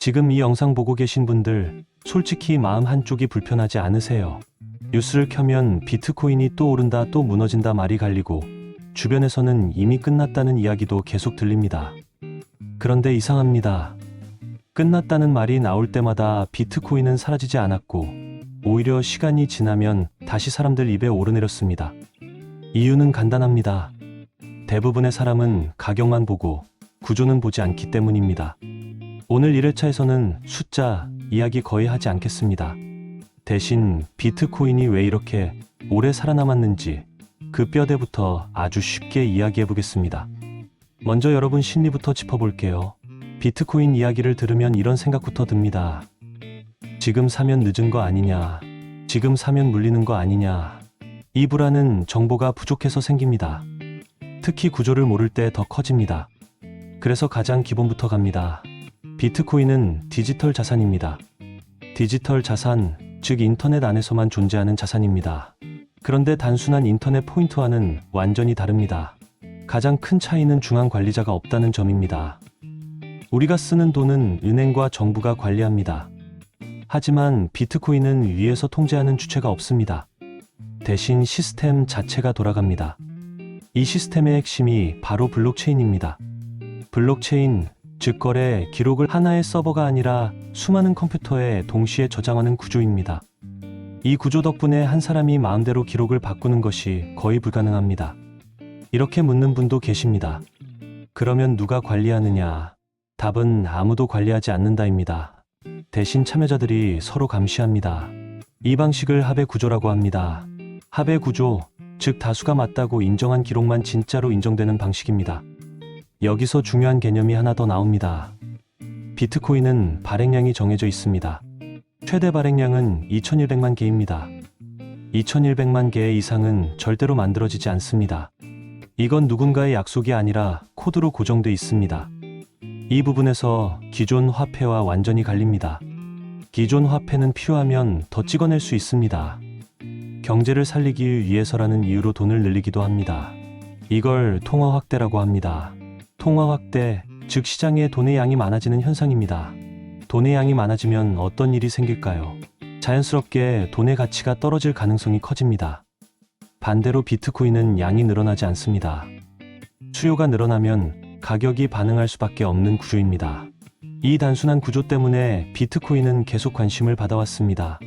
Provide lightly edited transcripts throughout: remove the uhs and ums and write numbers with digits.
지금 이 영상 보고 계신 분들, 솔직히 마음 한쪽이 불편하지 않으세요? 뉴스를 켜면 비트코인이 또 오른다 또 무너진다 말이 갈리고 주변에서는 이미 끝났다는 이야기도 계속 들립니다. 그런데 이상합니다. 끝났다는 말이 나올 때마다 비트코인은 사라지지 않았고 오히려 시간이 지나면 다시 사람들 입에 오르내렸습니다. 이유는 간단합니다. 대부분의 사람은 가격만 보고 구조는 보지 않기 때문입니다. 오늘 1회차에서는 숫자 이야기 거의 하지 않겠습니다. 대신 비트코인이 왜 이렇게 오래 살아남았는지 그 뼈대부터 아주 쉽게 이야기해 보겠습니다. 먼저 여러분 심리부터 짚어볼게요. 비트코인 이야기를 들으면 이런 생각부터 듭니다. 지금 사면 늦은 거 아니냐, 지금 사면 물리는 거 아니냐. 이 불안은 정보가 부족해서 생깁니다. 특히 구조를 모를 때 더 커집니다. 그래서 가장 기본부터 갑니다. 비트코인은 디지털 자산입니다. 디지털 자산, 즉 인터넷 안에서만 존재하는 자산입니다. 그런데 단순한 인터넷 포인트와는 완전히 다릅니다. 가장 큰 차이는 중앙 관리자가 없다는 점입니다. 우리가 쓰는 돈은 은행과 정부가 관리합니다. 하지만 비트코인은 위에서 통제하는 주체가 없습니다. 대신 시스템 자체가 돌아갑니다. 이 시스템의 핵심이 바로 블록체인입니다. 블록체인, 즉 거래 기록을 하나의 서버가 아니라 수많은 컴퓨터에 동시에 저장하는 구조입니다. 이 구조 덕분에 한 사람이 마음대로 기록을 바꾸는 것이 거의 불가능합니다. 이렇게 묻는 분도 계십니다. 그러면 누가 관리하느냐? 답은 아무도 관리하지 않는다입니다. 대신 참여자들이 서로 감시합니다. 이 방식을 합의 구조라고 합니다. 합의 구조, 즉 다수가 맞다고 인정한 기록만 진짜로 인정되는 방식입니다. 여기서 중요한 개념이 하나 더 나옵니다. 비트코인은 발행량이 정해져 있습니다. 최대 발행량은 2100만 개입니다. 2100만 개 이상은 절대로 만들어지지 않습니다. 이건 누군가의 약속이 아니라 코드로 고정돼 있습니다. 이 부분에서 기존 화폐와 완전히 갈립니다. 기존 화폐는 필요하면 더 찍어낼 수 있습니다. 경제를 살리기 위해서라는 이유로 돈을 늘리기도 합니다. 이걸 통화 확대라고 합니다. 통화 확대, 즉 시장에 돈의 양이 많아지는 현상입니다. 돈의 양이 많아지면 어떤 일이 생길까요? 자연스럽게 돈의 가치가 떨어질 가능성이 커집니다. 반대로 비트코인은 양이 늘어나지 않습니다. 수요가 늘어나면 가격이 반응할 수밖에 없는 구조입니다. 이 단순한 구조 때문에 비트코인은 계속 관심을 받아왔습니다.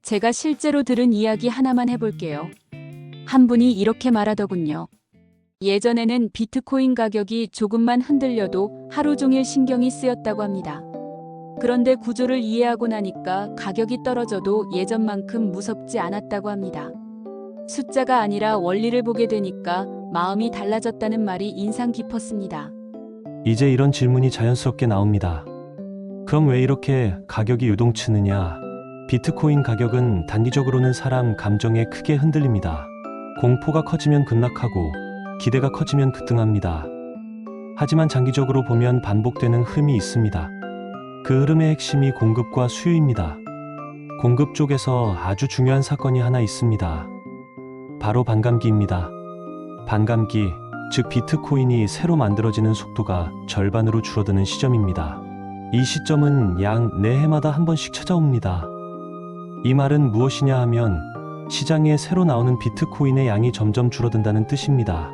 제가 실제로 들은 이야기 하나만 해볼게요. 한 분이 이렇게 말하더군요. 예전에는 비트코인 가격이 조금만 흔들려도 하루 종일 신경이 쓰였다고 합니다. 그런데 구조를 이해하고 나니까 가격이 떨어져도 예전만큼 무섭지 않았다고 합니다. 숫자가 아니라 원리를 보게 되니까 마음이 달라졌다는 말이 인상 깊었습니다. 이제 이런 질문이 자연스럽게 나옵니다. 그럼 왜 이렇게 가격이 요동치느냐? 비트코인 가격은 단기적으로는 사람 감정에 크게 흔들립니다. 공포가 커지면 급락하고 기대가 커지면 급등합니다. 하지만 장기적으로 보면 반복되는 흐름이 있습니다. 그 흐름의 핵심이 공급과 수요입니다. 공급 쪽에서 아주 중요한 사건이 하나 있습니다. 바로 반감기입니다. 반감기, 즉 비트코인이 새로 만들어지는 속도가 절반으로 줄어드는 시점입니다. 이 시점은 약 4해마다 한 번씩 찾아옵니다. 이 말은 무엇이냐 하면 시장에 새로 나오는 비트코인의 양이 점점 줄어든다는 뜻입니다.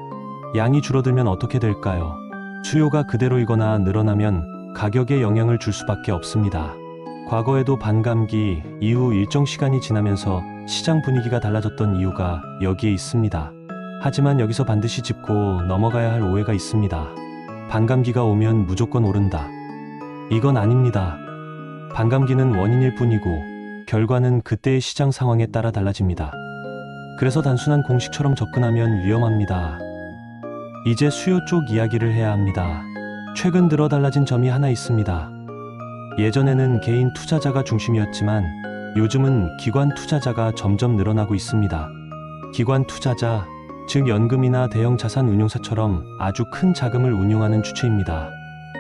양이 줄어들면 어떻게 될까요? 수요가 그대로이거나 늘어나면 가격에 영향을 줄 수밖에 없습니다. 과거에도 반감기 이후 일정 시간이 지나면서 시장 분위기가 달라졌던 이유가 여기에 있습니다. 하지만 여기서 반드시 짚고 넘어가야 할 오해가 있습니다. 반감기가 오면 무조건 오른다. 이건 아닙니다. 반감기는 원인일 뿐이고 결과는 그때의 시장 상황에 따라 달라집니다. 그래서 단순한 공식처럼 접근하면 위험합니다. 이제 수요 쪽 이야기를 해야 합니다. 최근 들어 달라진 점이 하나 있습니다. 예전에는 개인 투자자가 중심이었지만 요즘은 기관 투자자가 점점 늘어나고 있습니다. 기관 투자자, 즉 연금이나 대형 자산 운용사처럼 아주 큰 자금을 운용하는 주체입니다.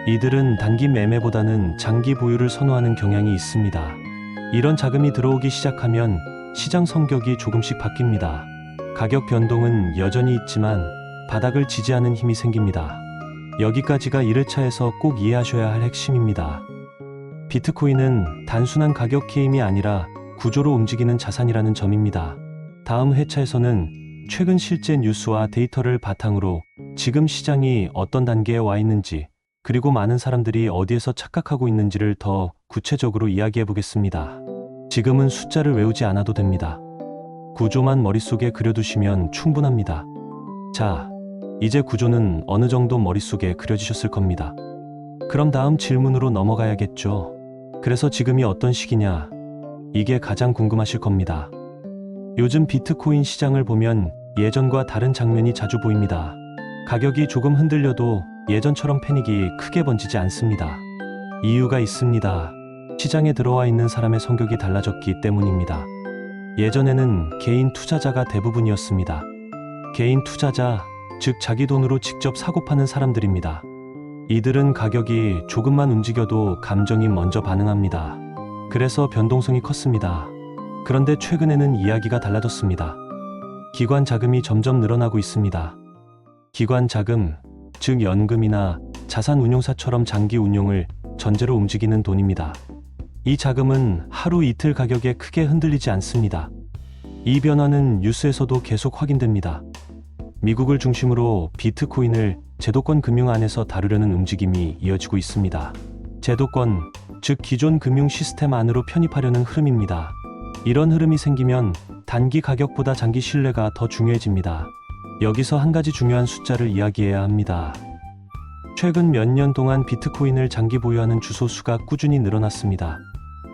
이들은 단기 매매보다는 장기 보유를 선호하는 경향이 있습니다. 이런 자금이 들어오기 시작하면 시장 성격이 조금씩 바뀝니다. 가격 변동은 여전히 있지만 바닥을 지지하는 힘이 생깁니다. 여기까지가 1회차에서 꼭 이해하셔야 할 핵심입니다. 비트코인은 단순한 가격 게임이 아니라 구조로 움직이는 자산이라는 점입니다. 다음 회차에서는 최근 실제 뉴스와 데이터를 바탕으로 지금 시장이 어떤 단계에 와 있는지, 그리고 많은 사람들이 어디에서 착각하고 있는지를 더 구체적으로 이야기해 보겠습니다. 지금은 숫자를 외우지 않아도 됩니다. 구조만 머릿속에 그려두시면 충분합니다. 자, 이제 구조는 어느 정도 머릿속에 그려지셨을 겁니다. 그럼 다음 질문으로 넘어가야겠죠. 그래서 지금이 어떤 시기냐? 이게 가장 궁금하실 겁니다. 요즘 비트코인 시장을 보면 예전과 다른 장면이 자주 보입니다. 가격이 조금 흔들려도 예전처럼 패닉이 크게 번지지 않습니다. 이유가 있습니다. 시장에 들어와 있는 사람의 성격이 달라졌기 때문입니다. 예전에는 개인 투자자가 대부분이었습니다. 개인 투자자, 즉 자기 돈으로 직접 사고 파는 사람들입니다. 이들은 가격이 조금만 움직여도 감정이 먼저 반응합니다. 그래서 변동성이 컸습니다. 그런데 최근에는 이야기가 달라졌습니다. 기관 자금이 점점 늘어나고 있습니다. 기관 자금, 즉 연금이나 자산운용사처럼 장기 운용을 전제로 움직이는 돈입니다. 이 자금은 하루 이틀 가격에 크게 흔들리지 않습니다. 이 변화는 뉴스에서도 계속 확인됩니다. 미국을 중심으로 비트코인을 제도권 금융 안에서 다루려는 움직임이 이어지고 있습니다. 제도권, 즉 기존 금융 시스템 안으로 편입하려는 흐름입니다. 이런 흐름이 생기면 단기 가격보다 장기 신뢰가 더 중요해집니다. 여기서 한 가지 중요한 숫자를 이야기해야 합니다. 최근 몇 년 동안 비트코인을 장기 보유하는 주소 수가 꾸준히 늘어났습니다.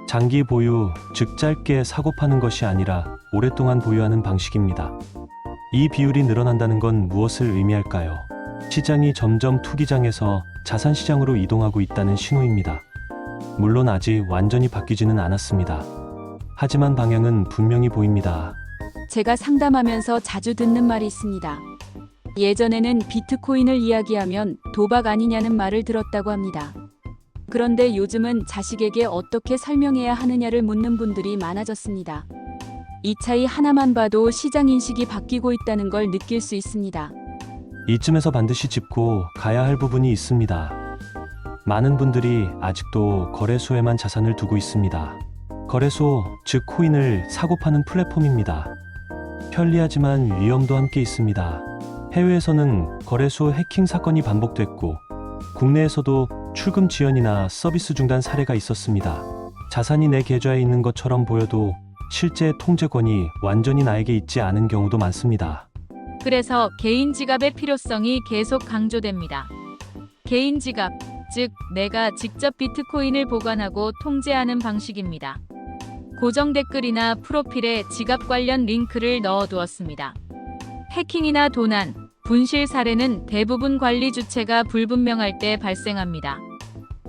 장기 보유, 즉 짧게 사고 파는 것이 아니라 오랫동안 보유하는 방식입니다. 이 비율이 늘어난다는 건 무엇을 의미할까요? 시장이 점점 투기장에서 자산시장으로 이동하고 있다는 신호입니다. 물론 아직 완전히 바뀌지는 않았습니다. 하지만 방향은 분명히 보입니다. 제가 상담하면서 자주 듣는 말이 있습니다. 예전에는 비트코인을 이야기하면 도박 아니냐는 말을 들었다고 합니다. 그런데 요즘은 자식에게 어떻게 설명해야 하느냐를 묻는 분들이 많아졌습니다. 이 차이 하나만 봐도 시장 인식이 바뀌고 있다는 걸 느낄 수 있습니다. 이쯤에서 반드시 짚고 가야 할 부분이 있습니다. 많은 분들이 아직도 거래소에만 자산을 두고 있습니다. 거래소, 즉 코인을 사고 파는 플랫폼입니다. 편리하지만 위험도 함께 있습니다. 해외에서는 거래소 해킹 사건이 반복됐고, 국내에서도 출금 지연이나 서비스 중단 사례가 있었습니다. 자산이 내 계좌에 있는 것처럼 보여도 실제 통제권이 완전히 나에게 있지 않은 경우도 많습니다. 그래서 개인 지갑의 필요성이 계속 강조됩니다. 개인 지갑, 즉 내가 직접 비트코인을 보관하고 통제하는 방식입니다. 고정 댓글이나 프로필에 지갑 관련 링크를 넣어두었습니다. 해킹이나 도난, 분실 사례는 대부분 관리 주체가 불분명할 때 발생합니다.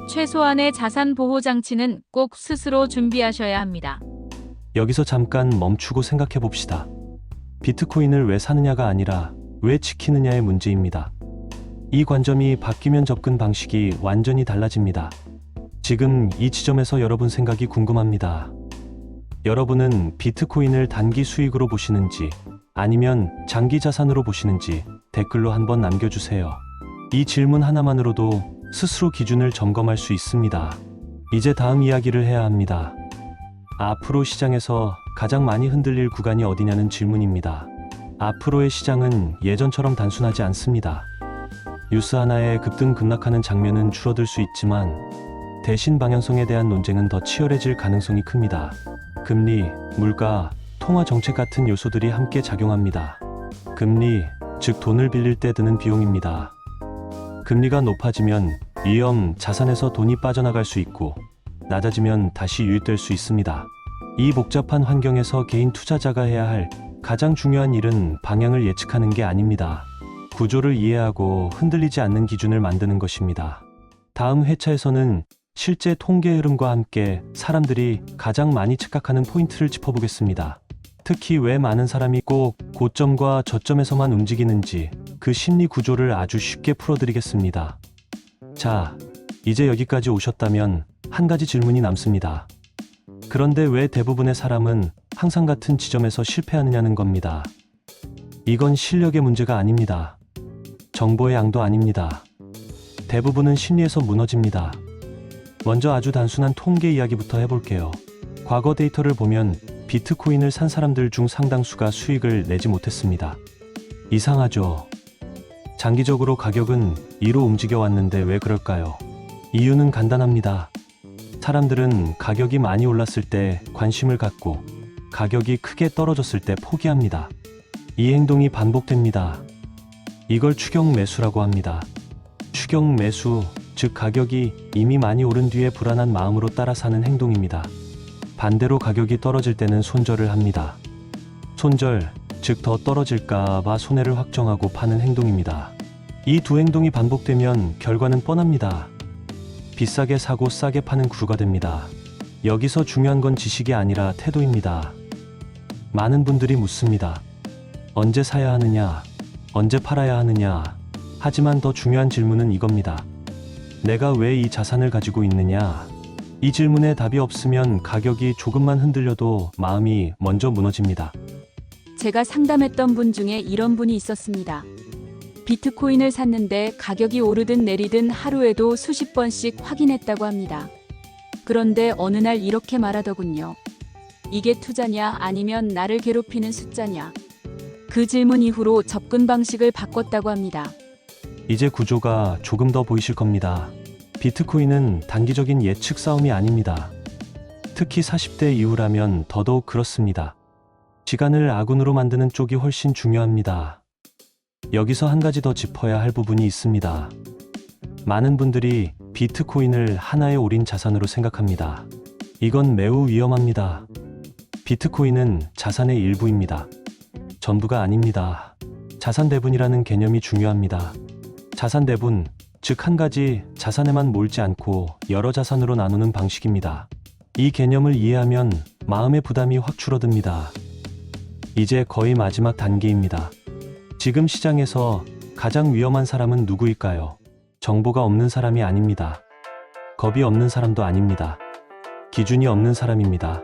최소한의 자산 보호 장치는 꼭 스스로 준비하셔야 합니다. 여기서 잠깐 멈추고 생각해 봅시다. 비트코인을 왜 사느냐가 아니라 왜 지키느냐의 문제입니다. 이 관점이 바뀌면 접근 방식이 완전히 달라집니다. 지금 이 지점에서 여러분 생각이 궁금합니다. 여러분은 비트코인을 단기 수익으로 보시는지 아니면 장기 자산으로 보시는지 댓글로 한번 남겨주세요. 이 질문 하나만으로도 스스로 기준을 점검할 수 있습니다. 이제 다음 이야기를 해야 합니다. 앞으로 시장에서 가장 많이 흔들릴 구간이 어디냐는 질문입니다. 앞으로의 시장은 예전처럼 단순하지 않습니다. 뉴스 하나에 급등 급락하는 장면은 줄어들 수 있지만 대신 방향성에 대한 논쟁은 더 치열해질 가능성이 큽니다. 금리, 물가, 통화 정책 같은 요소들이 함께 작용합니다. 금리, 즉 돈을 빌릴 때 드는 비용입니다. 금리가 높아지면 위험 자산에서 돈이 빠져나갈 수 있고 낮아지면 다시 유입될 수 있습니다. 이 복잡한 환경에서 개인 투자자가 해야 할 가장 중요한 일은 방향을 예측하는 게 아닙니다. 구조를 이해하고 흔들리지 않는 기준을 만드는 것입니다. 다음 회차에서는 실제 통계 흐름과 함께 사람들이 가장 많이 착각하는 포인트를 짚어보겠습니다. 특히 왜 많은 사람이 꼭 고점과 저점에서만 움직이는지 그 심리 구조를 아주 쉽게 풀어드리겠습니다. 자, 이제 여기까지 오셨다면 한 가지 질문이 남습니다. 그런데 왜 대부분의 사람은 항상 같은 지점에서 실패하느냐는 겁니다. 이건 실력의 문제가 아닙니다. 정보의 양도 아닙니다. 대부분은 심리에서 무너집니다. 먼저 아주 단순한 통계 이야기부터 해볼게요. 과거 데이터를 보면 비트코인을 산 사람들 중 상당수가 수익을 내지 못했습니다. 이상하죠? 장기적으로 가격은 2로 움직여 왔는데 왜 그럴까요? 이유는 간단합니다. 사람들은 가격이 많이 올랐을 때 관심을 갖고 가격이 크게 떨어졌을 때 포기합니다. 이 행동이 반복됩니다. 이걸 추격 매수라고 합니다. 추격 매수, 즉 가격이 이미 많이 오른 뒤에 불안한 마음으로 따라 사는 행동입니다. 반대로 가격이 떨어질 때는 손절을 합니다. 손절, 즉 더 떨어질까 봐 손해를 확정하고 파는 행동입니다. 이 두 행동이 반복되면 결과는 뻔합니다. 비싸게 사고 싸게 파는 구조가 됩니다. 여기서 중요한 건 지식이 아니라 태도입니다. 많은 분들이 묻습니다. 언제 사야 하느냐? 언제 팔아야 하느냐? 하지만 더 중요한 질문은 이겁니다. 내가 왜 이 자산을 가지고 있느냐? 이 질문에 답이 없으면 가격이 조금만 흔들려도 마음이 먼저 무너집니다. 제가 상담했던 분 중에 이런 분이 있었습니다. 비트코인을 샀는데 가격이 오르든 내리든 하루에도 수십 번씩 확인했다고 합니다. 그런데 어느 날 이렇게 말하더군요. 이게 투자냐 아니면 나를 괴롭히는 숫자냐? 그 질문 이후로 접근 방식을 바꿨다고 합니다. 이제 구조가 조금 더 보이실 겁니다. 비트코인은 단기적인 예측 싸움이 아닙니다. 특히 40대 이후라면 더더욱 그렇습니다. 시간을 아군으로 만드는 쪽이 훨씬 중요합니다. 여기서 한 가지 더 짚어야 할 부분이 있습니다. 많은 분들이 비트코인을 하나의 올인 자산으로 생각합니다. 이건 매우 위험합니다. 비트코인은 자산의 일부입니다. 전부가 아닙니다. 자산 배분이라는 개념이 중요합니다. 자산 배분, 즉 한 가지 자산에만 몰지 않고 여러 자산으로 나누는 방식입니다. 이 개념을 이해하면 마음의 부담이 확 줄어듭니다. 이제 거의 마지막 단계입니다. 지금 시장에서 가장 위험한 사람은 누구일까요? 정보가 없는 사람이 아닙니다. 겁이 없는 사람도 아닙니다. 기준이 없는 사람입니다.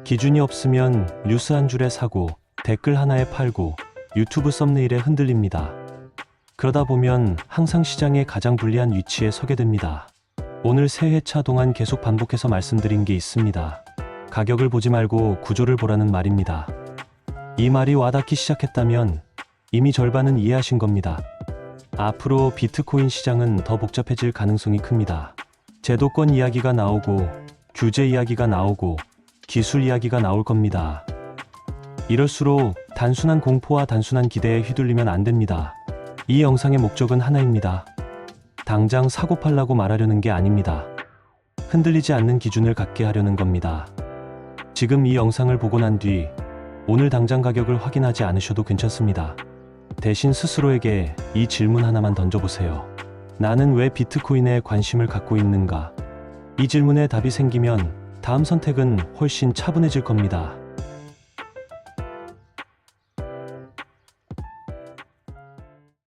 기준이 없으면 뉴스 한 줄에 사고 댓글 하나에 팔고 유튜브 썸네일에 흔들립니다. 그러다 보면 항상 시장의 가장 불리한 위치에 서게 됩니다. 오늘 3회차 동안 계속 반복해서 말씀드린 게 있습니다. 가격을 보지 말고 구조를 보라는 말입니다. 이 말이 와닿기 시작했다면 이미 절반은 이해하신 겁니다. 앞으로 비트코인 시장은 더 복잡해질 가능성이 큽니다. 제도권 이야기가 나오고 규제 이야기가 나오고 기술 이야기가 나올 겁니다. 이럴수록 단순한 공포와 단순한 기대에 휘둘리면 안 됩니다. 이 영상의 목적은 하나입니다. 당장 사고 팔라고 말하려는 게 아닙니다. 흔들리지 않는 기준을 갖게 하려는 겁니다. 지금 이 영상을 보고 난 뒤 오늘 당장 가격을 확인하지 않으셔도 괜찮습니다. 대신 스스로에게 이 질문 하나만 던져보세요. 나는 왜 비트코인에 관심을 갖고 있는가? 이 질문에 답이 생기면 다음 선택은 훨씬 차분해질 겁니다.